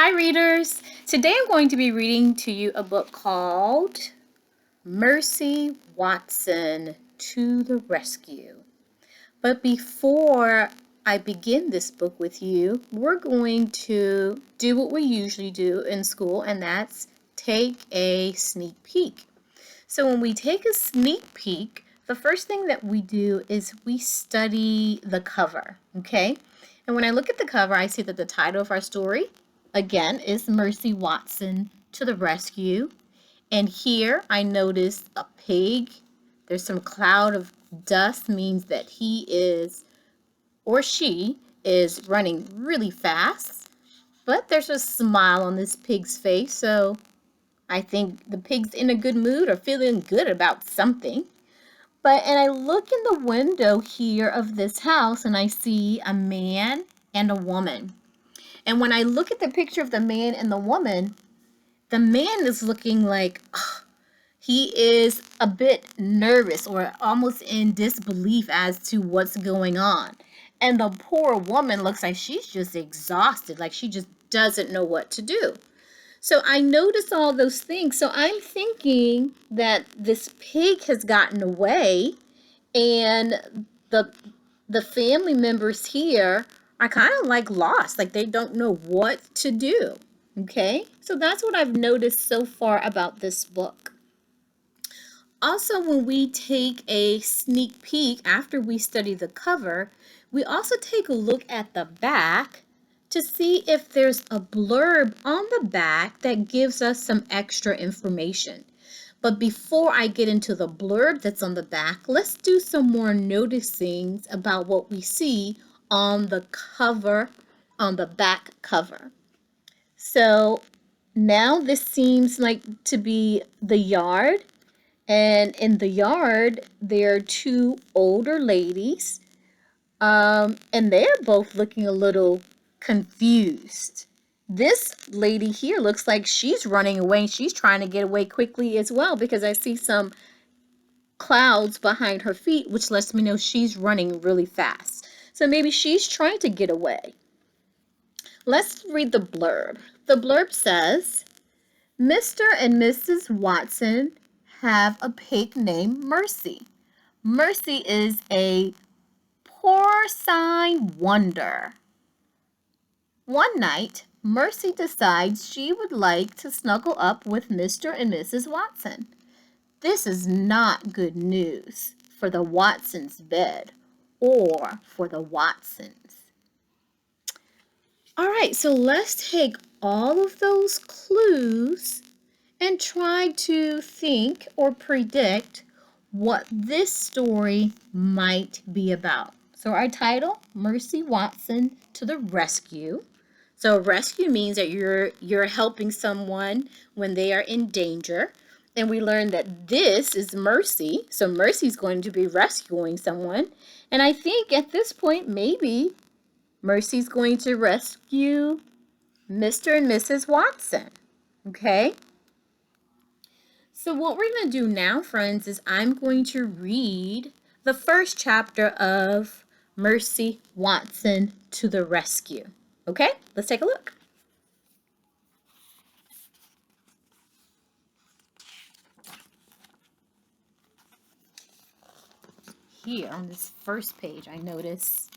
Hi, readers. Today I'm going to be reading to you a book called Mercy Watson to the Rescue. But before I begin this book with you, we're going to do what we usually do in school, and that's take a sneak peek. So when we take a sneak peek, the first thing that we do is we study the cover, okay? And when I look at the cover, I see that the title of our story, again, is Mercy Watson to the Rescue. And here I notice a pig. There's some cloud of dust, means that he is, or she is running really fast. But there's a smile on this pig's face, so I think the pig's in a good mood or feeling good about something. And I look in the window here of this house and I see a man and a woman. And when I look at the picture of the man and the man is looking like he is a bit nervous or almost in disbelief as to what's going on. And the poor woman looks like she's just exhausted, like she just doesn't know what to do. So I noticed all those things. So I'm thinking that this pig has gotten away and the family members here are kind of like lost, like they don't know what to do. Okay? So that's what I've noticed so far about this book. Also, when we take a sneak peek after we study the cover, we also take a look at the back to see if there's a blurb on the back that gives us some extra information. But before I get into the blurb that's on the back, let's do some more noticings about what we see on the cover, on the back cover. So now this seems like to be the yard. And in the yard, there are two older ladies, and they're both looking a little confused. This lady here looks like she's running away and she's trying to get away quickly as well because I see some clouds behind her feet, which lets me know she's running really fast. So maybe she's trying to get away. Let's read the blurb. The blurb says, Mr. and Mrs. Watson have a pig named Mercy. Mercy is a porcine wonder. One night, Mercy decides she would like to snuggle up with Mr. and Mrs. Watson. This is not good news for the Watsons' bed or for the Watsons. All right, so let's take all of those clues and try to think or predict what this story might be about. So our title, Mercy Watson to the Rescue. So rescue means that you're helping someone when they are in danger. And we learned that this is Mercy. So Mercy's going to be rescuing someone. And I think at this point, maybe Mercy's going to rescue Mr. and Mrs. Watson. Okay? So what we're going to do now, friends, is I'm going to read the first chapter of Mercy Watson to the Rescue. Okay? Let's take a look. Here on this first page, I notice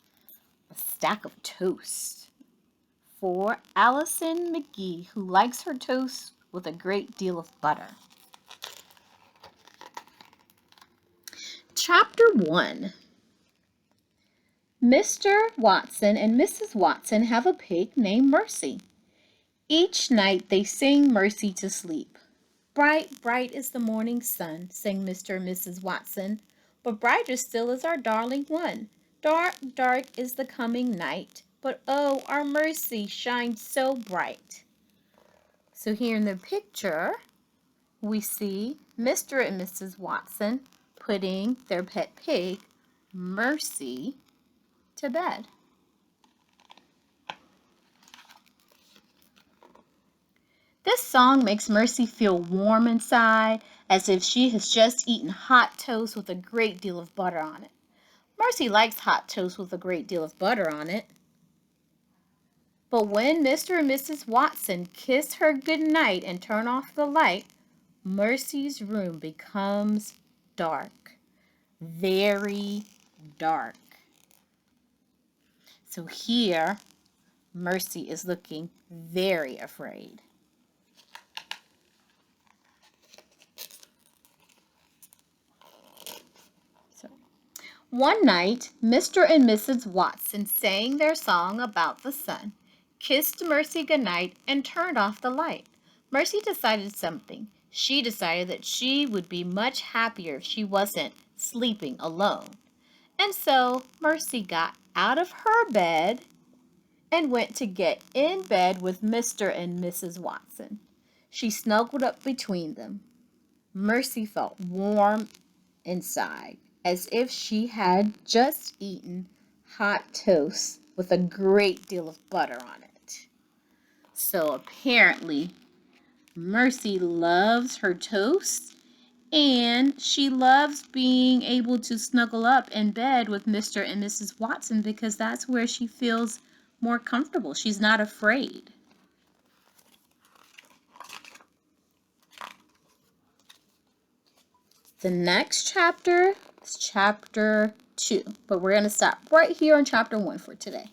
a stack of toast for Allison McGee, who likes her toast with a great deal of butter. Chapter 1. Mr. Watson and Mrs. Watson have a pig named Mercy. Each night they sing Mercy to sleep. Bright, bright is the morning sun, sang Mr. and Mrs. Watson, but brighter still is our darling one. Dark, dark is the coming night, but oh, our Mercy shines so bright. So here in the picture, we see Mr. and Mrs. Watson putting their pet pig, Mercy, to bed. This song makes Mercy feel warm inside, as if she has just eaten hot toast with a great deal of butter on it. Mercy likes hot toast with a great deal of butter on it. But when Mr. and Mrs. Watson kiss her goodnight and turn off the light, Mercy's room becomes dark, very dark. So here, Mercy is looking very afraid. So, one night, Mr. and Mrs. Watson sang their song about the sun, kissed Mercy goodnight, and turned off the light. Mercy decided something. She decided that she would be much happier if she wasn't sleeping alone. And so Mercy got out of her bed and went to get in bed with Mr. and Mrs. Watson. She snuggled up between them. Mercy felt warm inside, as if she had just eaten hot toast with a great deal of butter on it. So apparently, Mercy loves her toast, and she loves being able to snuggle up in bed with Mr. and Mrs. Watson because that's where she feels more comfortable. She's not afraid. The next chapter is chapter 2, but we're going to stop right here on chapter 1 for today.